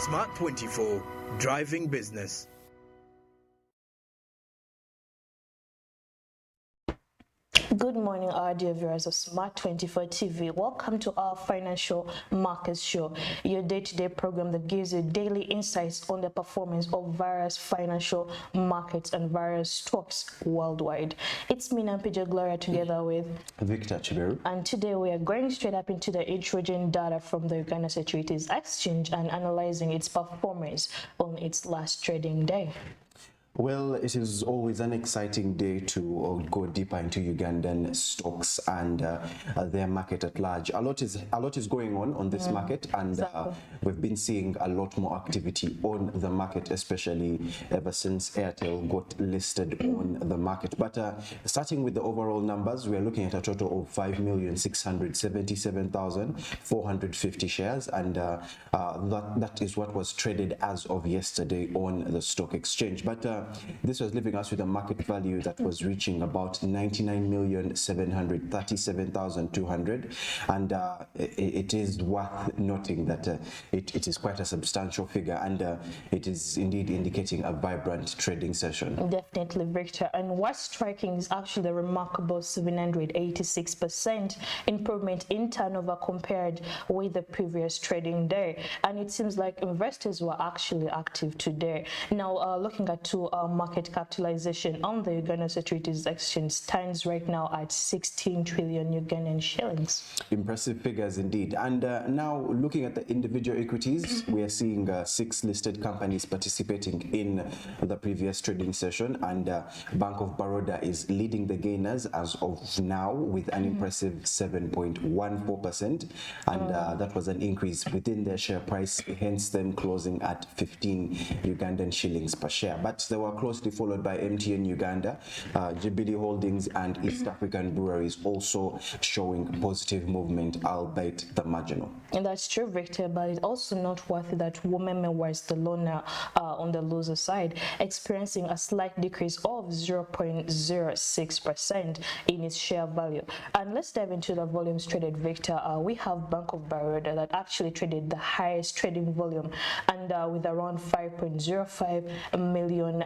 Smart 24, driving business. Good morning, our dear viewers of Smart 24 TV. Welcome to our Financial Markets Show, your day-to-day program that gives you daily insights on the performance of various financial markets and various stocks worldwide. It's me, Nampija Gloria, together with Victor Chiberu. And today we are going straight up into the introducing data from the Uganda Securities Exchange and analyzing its performance on its last trading day. Well, it is always an exciting day to go deeper into Ugandan stocks and their market at large. A lot is going on this market, and exactly. We've been seeing a lot more activity on the market, especially ever since Airtel got listed on the market. But starting with the overall numbers, we are looking at a total of 5,677,450 shares, and that is what was traded as of yesterday on the stock exchange. But this was leaving us with a market value that was reaching about 99,737,200, and it is worth noting that it is quite a substantial figure, and it is indeed indicating a vibrant trading session. Definitely, Victor. And what's striking is actually the remarkable 786% improvement in turnover compared with the previous trading day, and it seems like investors were actually active today. Now, looking at market capitalization on the Uganda Securities Exchange stands right now at 16 trillion Ugandan shillings. Impressive figures indeed. And now looking at the individual equities, we are seeing 6 listed companies participating in the previous trading session, and Bank of Baroda is leading the gainers as of now with an impressive 7.14%, and that was an increase within their share price, hence them closing at 15 Ugandan shillings per share. But they were closely followed by MTN Uganda, Jubilee Holdings and East African Breweries also showing positive movement, albeit the marginal. And that's true, Victor, but it's also noteworthy that Womeme was the loner on the loser side, experiencing a slight decrease of 0.06% in its share value. And let's dive into the volumes traded, Victor. We have Bank of Baroda that actually traded the highest trading volume, and with around 5.05 million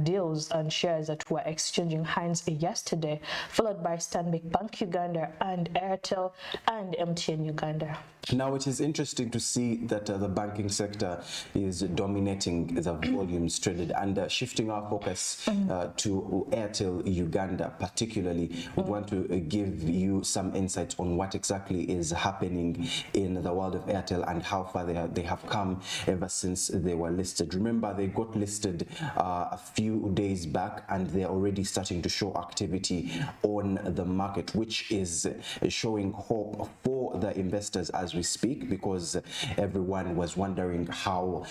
deals and shares that were exchanging hands yesterday, followed by Stanbic Bank Uganda and Airtel and MTN Uganda. Now, it is interesting to see that the banking sector is dominating the volumes traded, and shifting our focus to Airtel Uganda particularly. We want to give you some insights on what exactly is happening in the world of Airtel and how far they have come ever since they were listed. Remember, they got listed a few days back, and they're already starting to show activity on the market, which is showing hope for the investors as we speak, because everyone was wondering how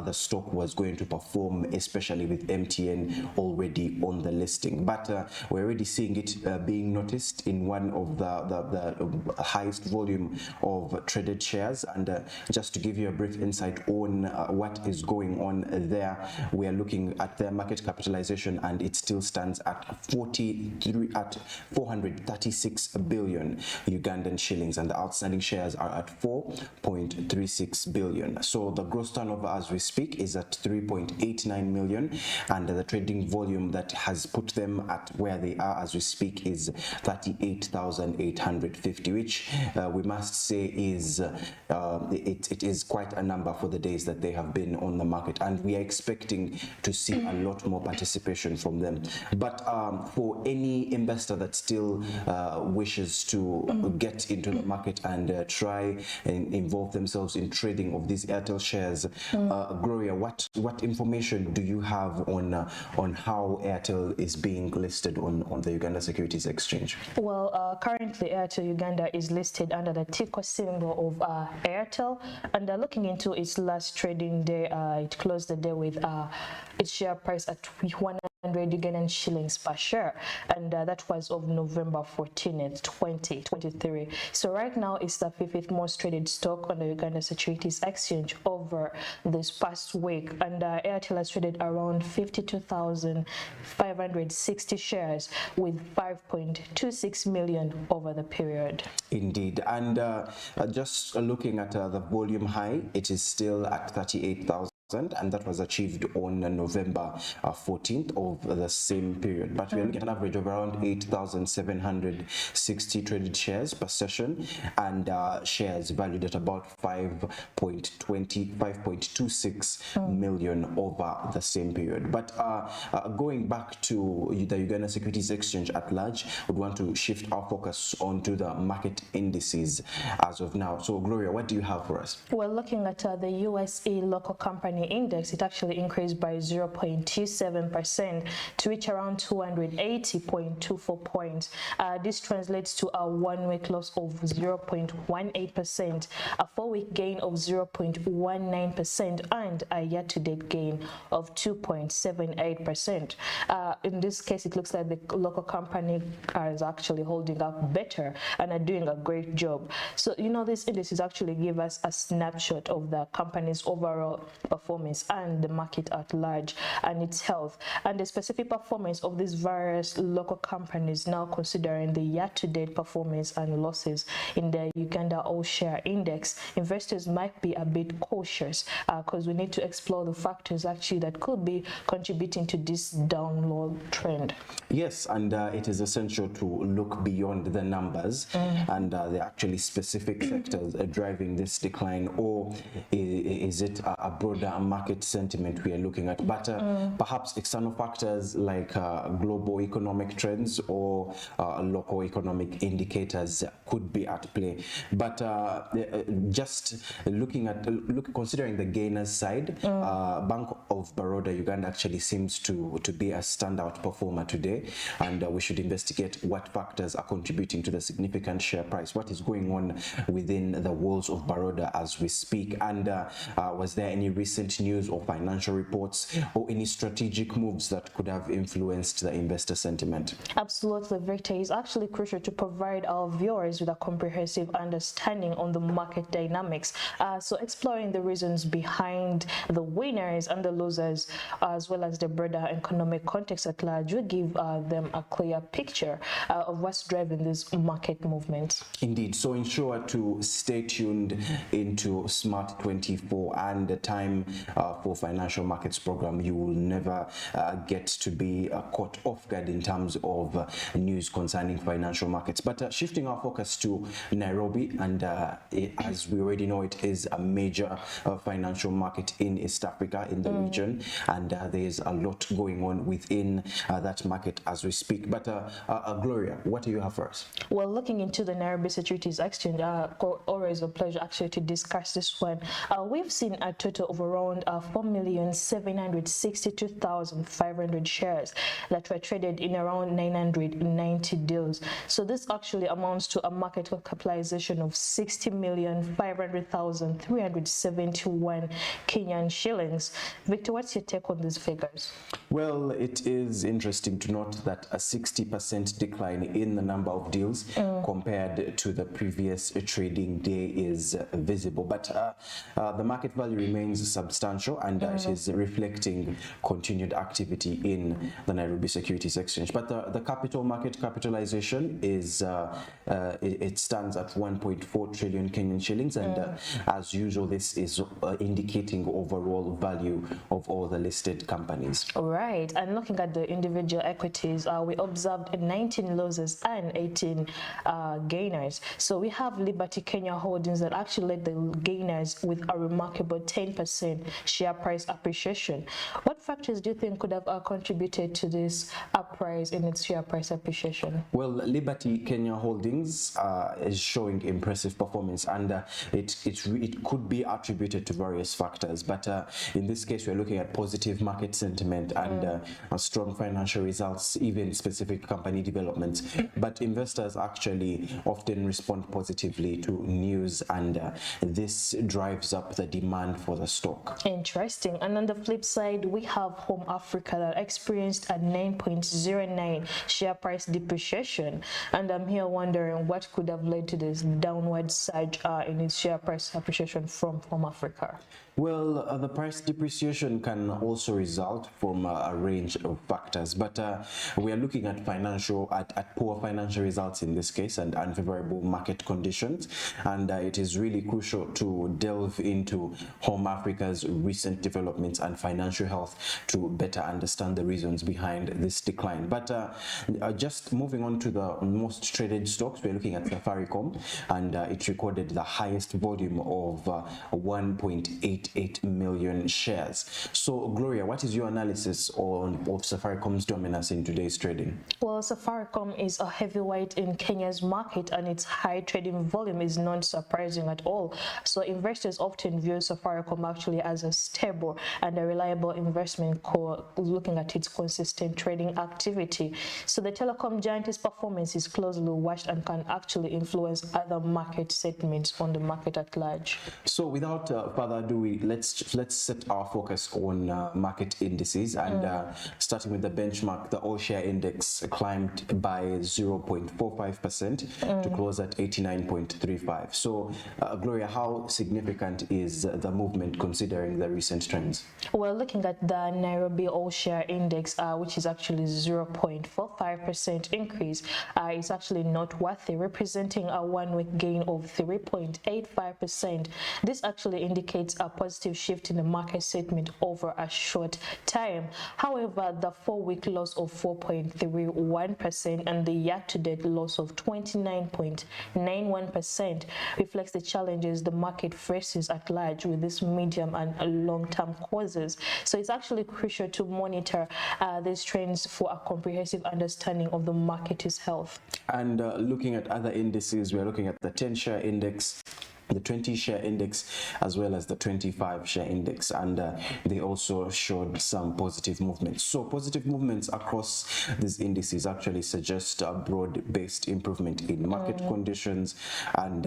the stock was going to perform, especially with MTN already on the listing. But we're already seeing it being noticed in one of the highest volume of traded shares. And just to give you a brief insight on what is going on there, we are looking at their market capitalization, and it still stands at 436 billion Ugandan shillings, and the outstanding shares are at 4.36 billion. So the gross turnover as we speak is at 3.89 million, and the trading volume that has put them at where they are as we speak is 38,850, which we must say is it is quite a number for the days that they have been on the market, and we are expecting to see a lot more participation from them. But for any investor that still wishes to get into the market and try and involve themselves in trading of these Airtel shares, Gloria, what information do you have on how Airtel is being listed on the Uganda Securities Exchange? Well, currently Airtel Uganda is listed under the ticker symbol of Airtel, and looking into its last trading day, it closed the day with its share price at 100 Ugandan shillings per share, and that was of November 14th, 2023. So right now it's the 5th most traded stock on the Uganda Securities Exchange over this past week, and Airtel has traded around 52,560 shares with 5.26 million over the period. Indeed, and just looking at the volume high, it is still at 38,000. And that was achieved on November 14th of the same period. But we're looking at an average of around 8,760 traded shares per session, and shares valued at about 5.26 million over the same period. But going back to the Uganda Securities Exchange at large, we want to shift our focus onto the market indices as of now. So Gloria, what do you have for us? We're looking at the USE local company index. It actually increased by 0.27% to reach around 280.24 points. This translates to a one-week loss of 0.18%, a four-week gain of 0.19%, and a year-to-date gain of 2.78%. In this case, it looks like the local company is actually holding up better and are doing a great job. So, you know, this indices actually give us a snapshot of the company's overall performance and the market at large and its health, and the specific performance of these various local companies, now considering the year-to-date performance and losses in the Uganda All-Share Index. Investors might be a bit cautious because we need to explore the factors actually that could be contributing to this downward trend. Yes, and it is essential to look beyond the numbers and the actually specific sectors driving this decline, or is it a broader market sentiment we are looking at? But perhaps external factors like global economic trends or local economic indicators could be at play. But just considering the gainers side, Bank of Baroda Uganda actually seems to be a standout performer today, and we should investigate what factors are contributing to the significant share price. What is going on within the walls of Baroda as we speak, and was there any recent news or financial reports or any strategic moves that could have influenced the investor sentiment? Absolutely, Victor. It's actually crucial to provide our viewers with a comprehensive understanding on the market dynamics. So exploring the reasons behind the winners and the losers, as well as the broader economic context at large, will give them a clear picture of what's driving this market movement. Indeed. So ensure to stay tuned into Smart 24 and the Time for Financial Markets program. You will never get to be caught off guard in terms of news concerning financial markets. But shifting our focus to Nairobi, and as we already know, it is a major financial market in East Africa, in the region, and there's a lot going on within that market as we speak. But Gloria, what do you have for us? Well, looking into the Nairobi Securities Exchange, always a pleasure actually to discuss this one. We've seen a total of around 4,762,500 shares that were traded in around 990 deals. So this actually amounts to a market capitalization of 60,500,371 Kenyan shillings. Victor, what's your take on these figures? Well, it is interesting to note that a 60% decline in the number of deals compared to the previous trading day is visible, but the market value remains substantial, and it is reflecting continued activity in the Nairobi Securities Exchange. But the capital market capitalization is it stands at 1.4 trillion Kenyan shillings, and as usual, this is indicating overall value of all the listed companies. Right, and looking at the individual equities, we observed 19 losses and 18 gainers. So we have Liberty Kenya Holdings that actually led the gainers with a remarkable 10% share price appreciation. What factors do you think could have contributed to this uprise in its share price appreciation? Well, Liberty Kenya Holdings is showing impressive performance, and it could be attributed to various factors, but in this case we're looking at positive market sentiment and strong financial results, even specific company developments. But investors actually often respond positively to news, and this drives up the demand for the stock. stock. Interesting. And on the flip side, we have Home Africa that experienced a 9.09 share price depreciation. And I'm here wondering what could have led to this downward surge in its share price appreciation from Home Africa. Well, the price depreciation can also result from a range of factors, but we are looking at poor financial results in this case and unfavorable market conditions, and it is really crucial to delve into Home Africa's recent developments and financial health to better understand the reasons behind this decline. But just moving on to the most traded stocks, we're looking at Safaricom, and it recorded the highest volume of 1.88 million shares. So, Gloria, what is your analysis of Safaricom's dominance in today's trading? Well, Safaricom is a heavyweight in Kenya's market, and its high trading volume is not surprising at all. So, investors often view Safaricom actually as a stable and a reliable investment looking at its consistent trading activity. So, the telecom giant's performance is closely watched and can actually influence other market segments on the market at large. So, without further ado, let's set our focus on market indices, and starting with the benchmark, the all share index climbed by 0.45% to close at 89.35. So, Gloria, how significant is the movement considering the recent trends? Well, looking at the Nairobi all share index, which is actually 0.45% increase, is actually noteworthy, representing a one-week gain of 3.85%. This actually indicates a positive shift in the market sentiment over a short time. However, the 4-week loss of 4.31% and the year-to-date loss of 29.91% reflects the challenges the market faces at large with these medium and long-term causes. So it's actually crucial to monitor these trends for a comprehensive understanding of the market's health. And looking at other indices, we're looking at the 10-share index, the 20-share index, as well as the 25-share index, and they also showed some positive movements. So positive movements across these indices actually suggest a broad-based improvement in market conditions and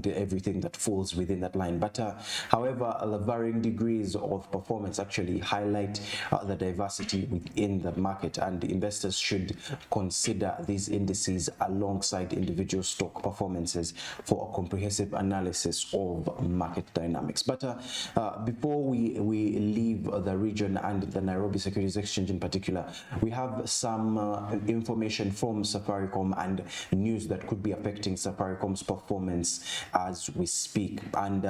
everything that falls within that line. But however, the varying degrees of performance actually highlight the diversity within the market, and investors should consider these indices alongside individual stock performances for a comprehensive analysis of market dynamics. But before we leave the region and the Nairobi Securities Exchange in particular, we have some information from Safaricom and news that could be affecting Safaricom's performance as we speak. And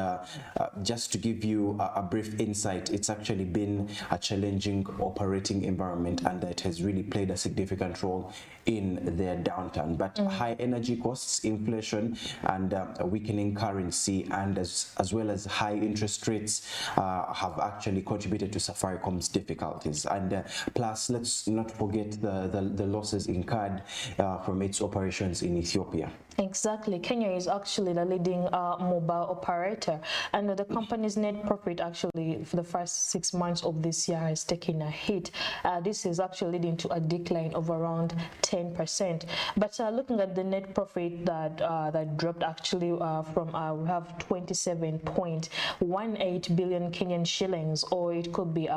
just to give you a brief insight, it's actually been a challenging operating environment, and it has really played a significant role in their downturn. But high energy costs, inflation, and a weakening currency, and as well as high interest rates have actually contributed to Safaricom's difficulties. And plus, let's not forget the losses incurred from its operations in Ethiopia. Exactly. Kenya is actually the leading mobile operator, and the company's net profit actually for the first 6 months of this year has taken a hit. This is actually leading to a decline of around 10%. But looking at the net profit that dropped actually from we have 27.18 billion Kenyan shillings, or it could be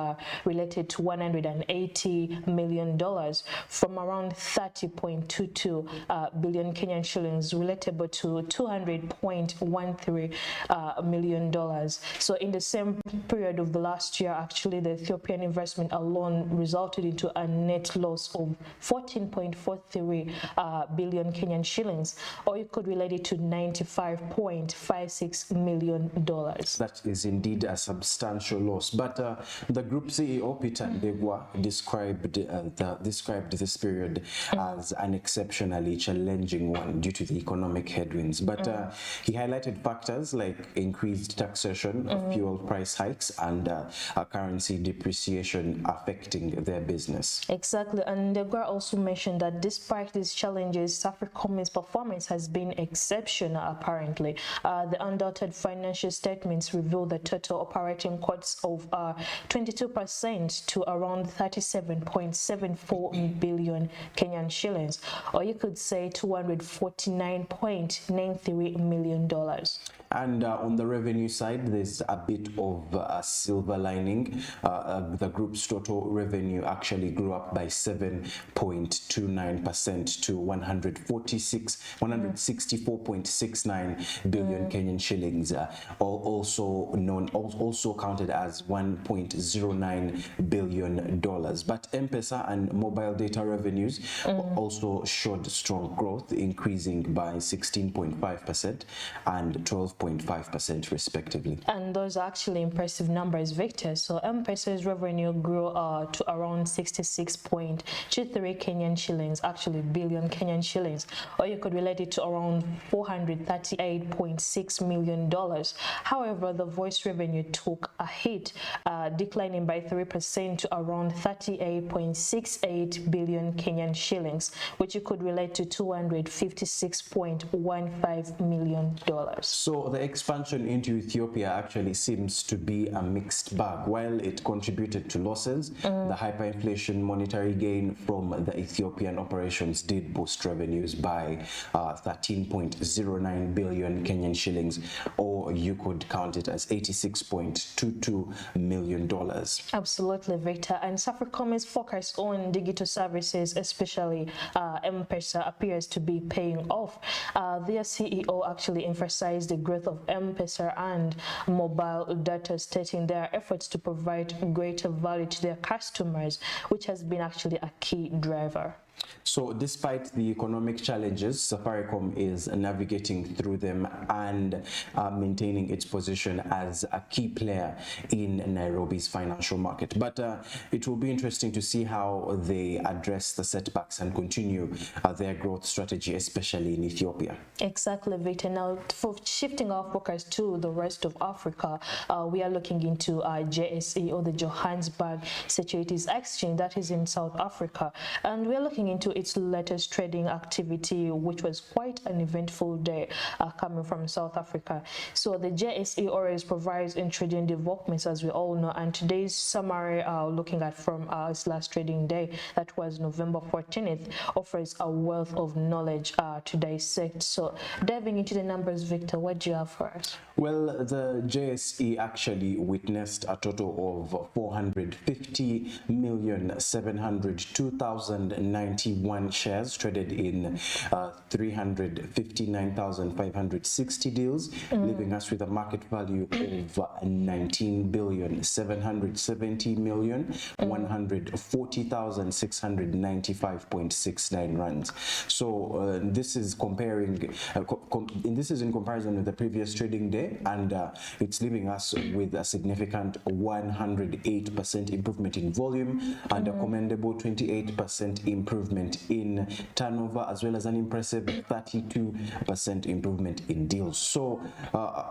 related to $180 million from around 30.22 billion Kenyan shillings relatable to $200.13 million. So in the same period of the last year, actually the Ethiopian investment alone resulted into a net loss of 14.43 billion Kenyan shillings, or you could relate it to $95.56 million. That is indeed a substantial loss. But the group CEO Peter Ndegwa described this period as an exceptionally challenging one due to the economic headwinds. But he highlighted factors like increased taxation, fuel price hikes, and currency depreciation affecting their business. Exactly, and Ndegwa also mentioned that despite these challenges, Safaricom's performance has been exceptional. Apparently, the undoubted financial statements reveal the total operating costs of 22% to around 37.74 billion Kenyan shillings, or you could say $249 $9.93 million. And on the revenue side, there's a bit of a silver lining. The group's total revenue actually grew up by 7.29% to 164.69 billion Kenyan shillings, also counted as $1.09 billion. But M-Pesa and mobile data revenues also showed strong growth, increasing by 16.5% and 12.5% respectively. And those are actually impressive numbers, Victor. So M-Pesa's revenue grew to around 66.23 Kenyan shillings, actually billion Kenyan shillings, or you could relate it to around $438.6 million. However, the voice revenue took a hit, declining by 3% to around 38.68 billion Kenyan shillings, which you could relate to $256.15 million. So the expansion into Ethiopia actually seems to be a mixed bag. While it contributed to losses, the hyperinflation monetary gain from the Ethiopian operations did boost revenues by 13.09 billion Kenyan shillings, or you could count it as $86.22 million. Absolutely, Victor. And Safaricom's focus on digital services, especially M-Pesa, appears to be paying off. Their CEO actually emphasized the growth of M-Pesa and mobile data, stating their efforts to provide greater value to their customers, which has been actually a key driver. So despite the economic challenges, Safaricom is navigating through them and maintaining its position as a key player in Nairobi's financial market. But it will be interesting to see how they address the setbacks and continue their growth strategy, especially in Ethiopia. Exactly, Victor. Now, for shifting our focus to the rest of Africa, we are looking into JSE, or the Johannesburg Securities Exchange, that is in South Africa, and we are looking into its latest trading activity, which was quite an eventful day coming from South Africa. So the JSE always provides in trading developments, as we all know, and today's summary, looking at from its last trading day, that was November 14th, offers a wealth of knowledge to dissect. So diving into the numbers, Victor, what do you have for us? Well, the JSE actually witnessed a total of 450,702,091 shares traded in 359,560 deals, leaving us with a market value of 19,770,140,695.69 rands. So this is comparing. This is in comparison with the previous trading day, and it's leaving us with a significant 108% improvement in volume and a commendable 28% improvement in turnover, as well as an impressive 32% improvement in deals. So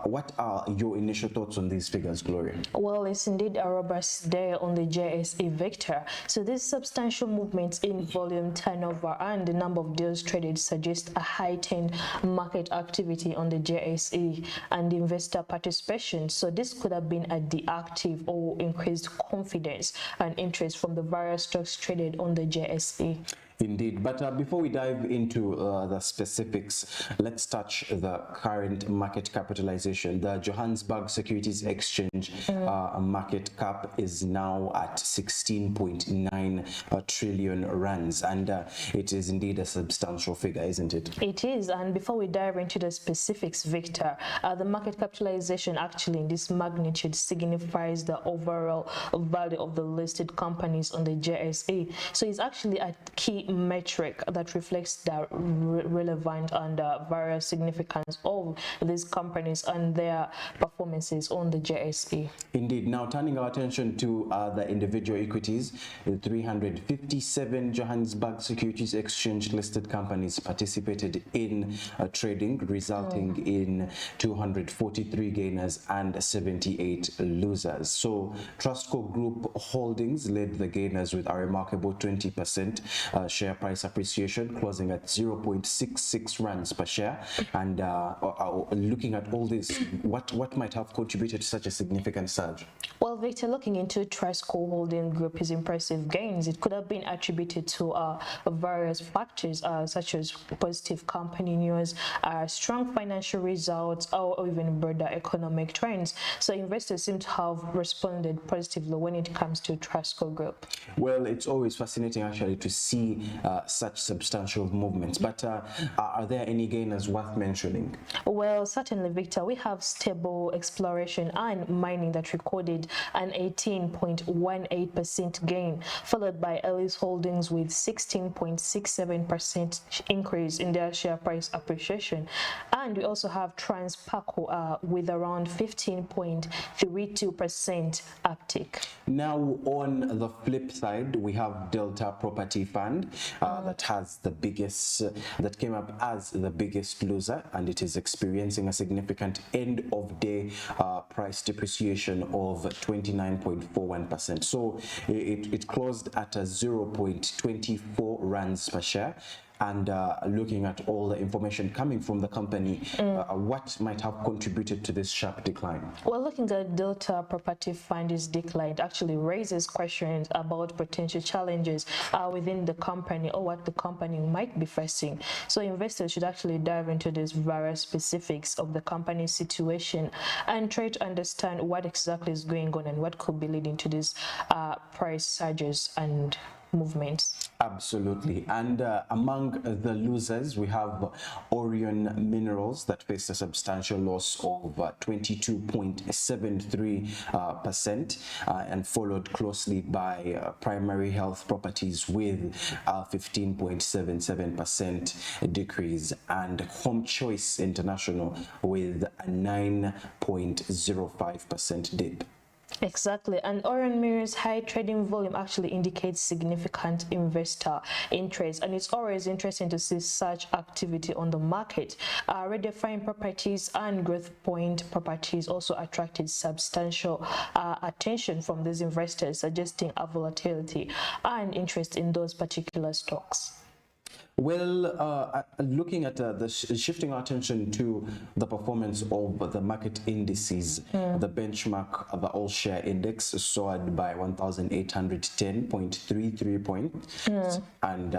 what are your initial thoughts on these figures, Gloria? Well, it's indeed a robust day on the JSE, Victor. So these substantial movements in volume, turnover, and the number of deals traded suggest a heightened market activity on the JSE and investor participation. So this could have been a deactive or increased confidence and interest from the various stocks traded on the JSE. Indeed, but before we dive into the specifics, let's touch the current market capitalization. The Johannesburg Securities Exchange market cap is now at 16.9 trillion rands, and it is indeed a substantial figure, isn't it? It is, and before we dive into the specifics, Victor, the market capitalization actually in this magnitude signifies the overall value of the listed companies on the JSE. So it's actually a key metric that reflects the relevant and various significance of these companies and their performances on the JSE. Indeed. Now, turning our attention to the individual equities, the 357 Johannesburg Securities Exchange listed companies participated in trading, resulting in 243 gainers and 78 losers. So Trustco Group Holdings led the gainers with a remarkable 20% share price appreciation, closing at 0.66 rands per share. And looking at all this, what might have contributed to such a significant surge? Well, Victor, looking into Trustco Holding Group's impressive gains, it could have been attributed to various factors such as positive company news, strong financial results, or even broader economic trends. So investors seem to have responded positively when it comes to Trustco Group. Well, it's always fascinating actually to see such substantial movements, but are there any gainers worth mentioning? Well, certainly, Victor, we have stable exploration and mining that recorded an 18.18% gain, followed by Ellis Holdings with 16.67% increase in their share price appreciation. And we also have Transpaco with around 15.32% uptick. Now, on the flip side, we have Delta Property Fund that came up as the biggest loser, and it is experiencing a significant end-of-day price depreciation of 29.41%. So it closed at a 0.24 rands per share. And looking at all the information coming from the company, what might have contributed to this sharp decline? Well, looking at Delta Property Fund's decline actually raises questions about potential challenges within the company or what the company might be facing. So investors should actually dive into these various specifics of the company's situation and try to understand what exactly is going on and what could be leading to these price surges and movements. Absolutely. And among the losers, we have Orion Minerals that faced a substantial loss of 22.73% and followed closely by Primary Health Properties with 15.77% decrease, and Home Choice International with a 9.05% dip. Exactly, and Orion Mirror's high trading volume actually indicates significant investor interest, and it's always interesting to see such activity on the market. Redefine Properties and Growth Point Properties also attracted substantial attention from these investors, suggesting a volatility and interest in those particular stocks. Well, looking at shifting our attention to the performance of the market indices, the benchmark, the all-share index soared by 1,810.33 points, and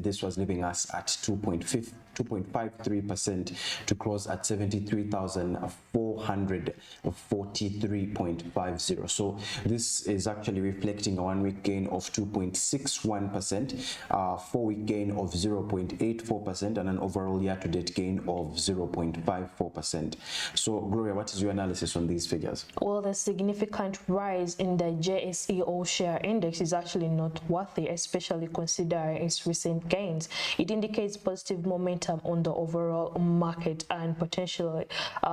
this was leaving us at 2.53% to close at 73,443.50. So this is actually reflecting a one-week gain of 2.61%, 4-week gain of 0.84%, and an overall year-to-date gain of 0.54%. So, Gloria, what is your analysis on these figures? Well, the significant rise in the JSE all-share index is actually noteworthy, especially considering its recent gains. It indicates positive momentum on the overall market and potentially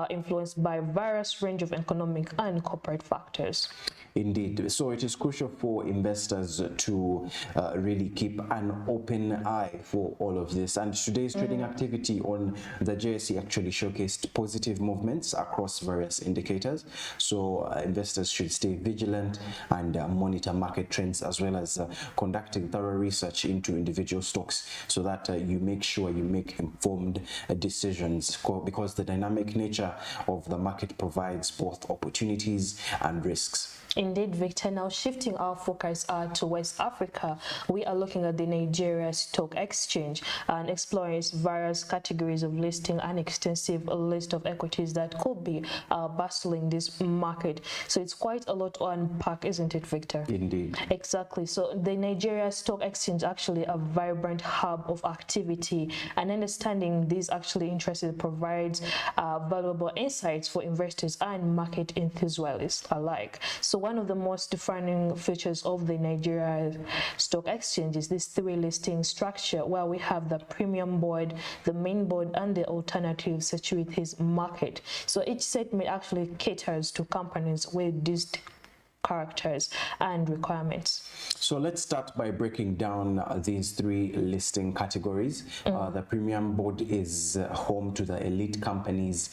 influenced by various range of economic and corporate factors. Indeed. So it is crucial for investors to really keep an open eye for all of this. And today's trading activity on the JSE actually showcased positive movements across various indicators. So investors should stay vigilant and monitor market trends, as well as conducting thorough research into individual stocks, so that you make sure you make informed decisions, because the dynamic nature of the market provides both opportunities and risks. Indeed, Victor. Now shifting our focus to West Africa, we are looking at the Nigeria Stock Exchange and exploring its various categories of listing and extensive list of equities that could be bustling this market. So it's quite a lot to unpack, isn't it, Victor? Indeed. Exactly. So the Nigeria Stock Exchange actually a vibrant hub of activity, and understanding these actually interested provides valuable insights for investors and market enthusiasts alike. So one of the most defining features of the Nigeria Stock Exchange is this three listing structure, where we have the premium board, the main board, and the alternative securities market. So each segment actually caters to companies with these characters and requirements. So let's start by breaking down these three listing categories. The premium board is home to the elite companies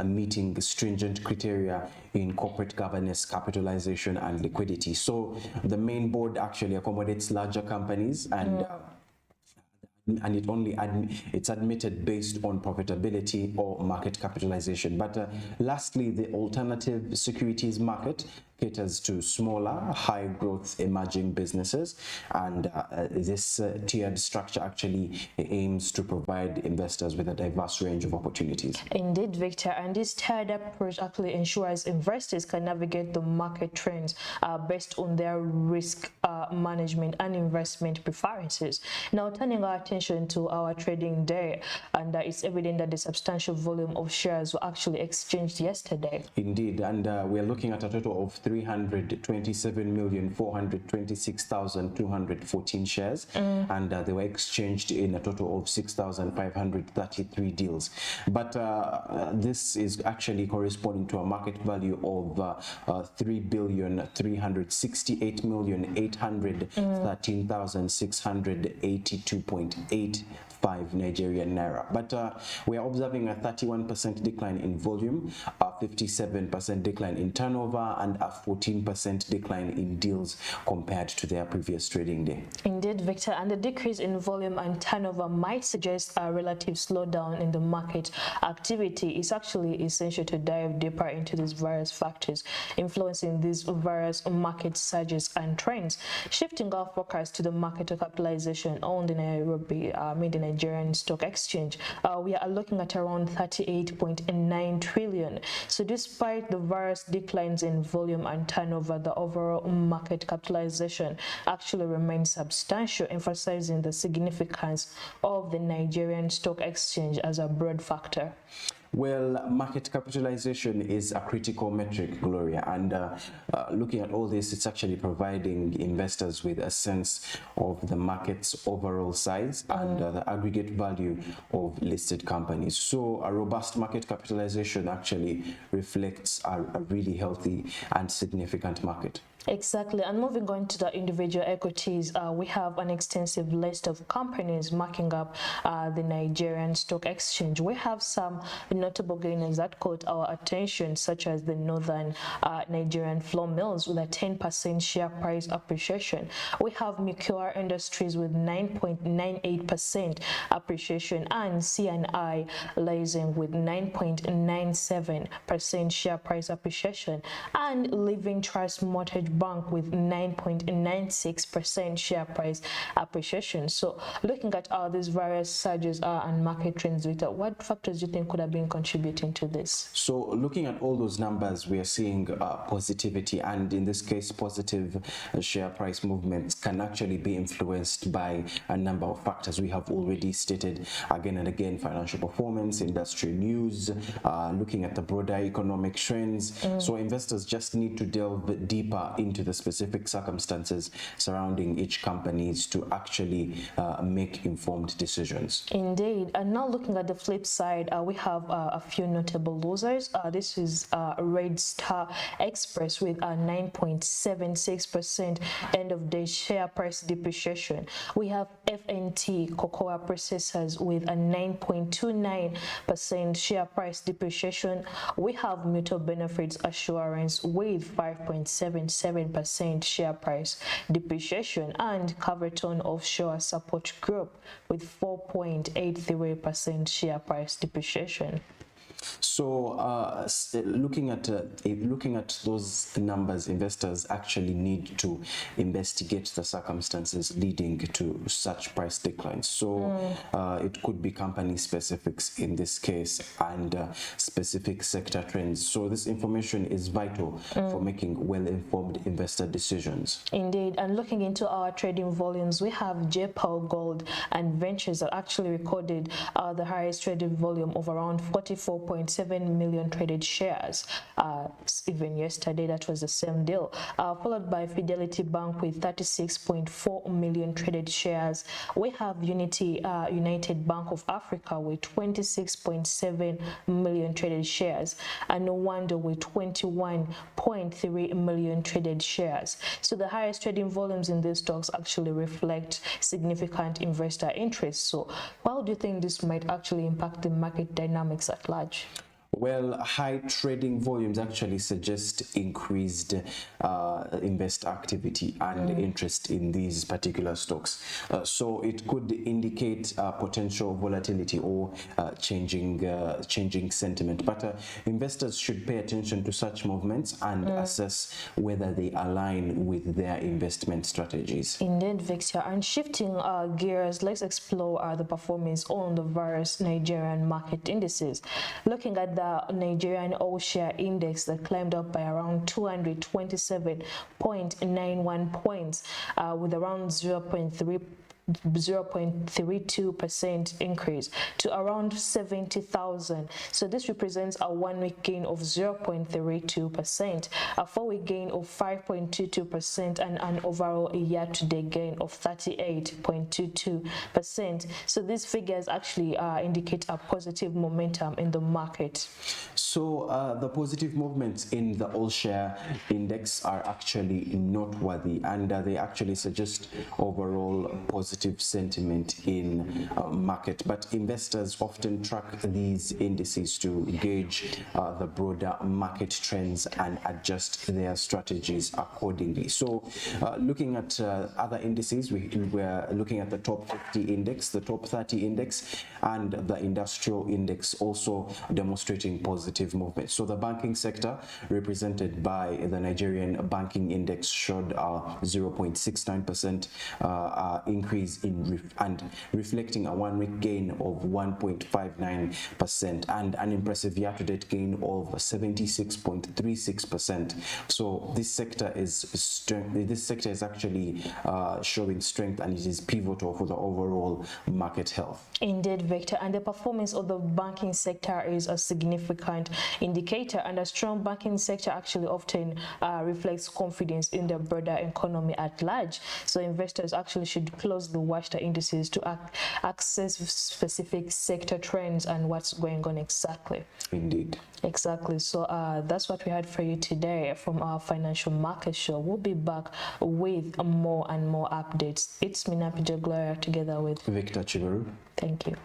meeting stringent criteria in corporate governance, capitalization, and liquidity. So the main board actually accommodates larger companies and and it's admitted based on profitability or market capitalization. But lastly, the alternative securities market caters to smaller, high-growth emerging businesses, and this tiered structure actually aims to provide investors with a diverse range of opportunities. Indeed, Victor, and this tiered approach actually ensures investors can navigate the market trends based on their risk management and investment preferences. Now, turning our attention to our trading day, and it's evident that the substantial volume of shares were actually exchanged yesterday. Indeed, and we're looking at a total of 327,426,214 shares, and they were exchanged in a total of 6,533 deals. But this is actually corresponding to a market value of 3,368,813,682.85 Nigerian naira. But we are observing a 31% decline in volume, a 57% decline in turnover, and a 14% decline in deals compared to their previous trading day. Indeed, Victor, and the decrease in volume and turnover might suggest a relative slowdown in the market activity. It's actually essential to dive deeper into these various factors influencing these various market surges and trends. Shifting our focus to the market capitalization on the Nairobi the Nigerian Stock Exchange, we are looking at around 38.9 trillion. So despite the various declines in volume and turnover, the overall market capitalization actually remains substantial, emphasizing the significance of the Nigerian Stock Exchange as a broad factor. Well, market capitalization is a critical metric, Gloria, and looking at all this, it's actually providing investors with a sense of the market's overall size and the aggregate value of listed companies. So a robust market capitalization actually reflects a really healthy and significant market. Exactly, and moving on to the individual equities, we have an extensive list of companies making up the Nigerian Stock Exchange. We have some notable gainers that caught our attention, such as the Northern Nigerian Flour Mills with a 10% share price appreciation. We have Mukua Industries with 9.98% appreciation, and CNI Leasing with 9.97% share price appreciation, and Living Trust Mortgage Bank with 9.96% share price appreciation. So looking at all these various surges and market trends, Victor, what factors do you think could have been contributing to this? So looking at all those numbers, we are seeing positivity, and in this case positive share price movements can actually be influenced by a number of factors we have already stated again and again: financial performance, industry news, looking at the broader economic trends. So investors just need to delve deeper into the specific circumstances surrounding each companies to actually make informed decisions. Indeed, and now looking at the flip side, we have a few notable losers. This is Red Star Express with a 9.76% end of day share price depreciation. We have FNT Cocoa Processors with a 9.29% share price depreciation. We have Mutual Benefits Assurance with 5.77% share price depreciation, and Caverton Offshore Support Group with 4.83% share price depreciation. So looking at those numbers, investors actually need to investigate the circumstances leading to such price declines. So it could be company specifics in this case, and specific sector trends. So this information is vital for making well-informed investor decisions. Indeed, and looking into our trading volumes, we have JPL Gold and Ventures that actually recorded the highest traded volume of around 44.7 million traded shares. Even yesterday, that was the same deal, followed by Fidelity Bank with 36.4 million traded shares. We have United Bank of Africa with 26.7 million traded shares, and Nwando with 21.3 million traded shares. So the highest trading volumes in these stocks actually reflect significant investor interest. So how do you think this might actually impact the market dynamics at large? Well, high trading volumes actually suggest increased investor activity and interest in these particular stocks. So it could indicate potential volatility or changing sentiment. But investors should pay attention to such movements and assess whether they align with their investment strategies. Indeed, Victor. And shifting gears, let's explore the performance on the various Nigerian market indices. Looking at the Nigerian All Share Index that climbed up by around 227.91 points with around 0.32% increase to around 70,000. So this represents a 1 week gain of 0.32%, a 4 week gain of 5.22%, and an overall year-to-date gain of 38.22%. So these figures actually indicate a positive momentum in the market. So the positive movements in the All Share Index are actually noteworthy, and they actually suggest overall positive sentiment in market. But investors often track these indices to gauge the broader market trends and adjust their strategies accordingly. So looking at other indices, we're looking at the top 50 index, the top 30 index, and the industrial index also demonstrating positive movement. So the banking sector, represented by the Nigerian banking index, showed a 0.69% increase and reflecting a 1 week gain of 1.59% and an impressive year-to-date gain of 76.36%. So this sector is actually showing strength, and it is pivotal for the overall market health. Indeed, Victor, and the performance of the banking sector is a significant indicator, and a strong banking sector actually often reflects confidence in the broader economy at large. So investors actually should closely watch the indices to access specific sector trends and what's going on exactly. Indeed. Exactly. So that's what we had for you today from our financial market show. We'll be back with more and more updates. It's Minapi Gloria together with Victor Chibaru. Thank you.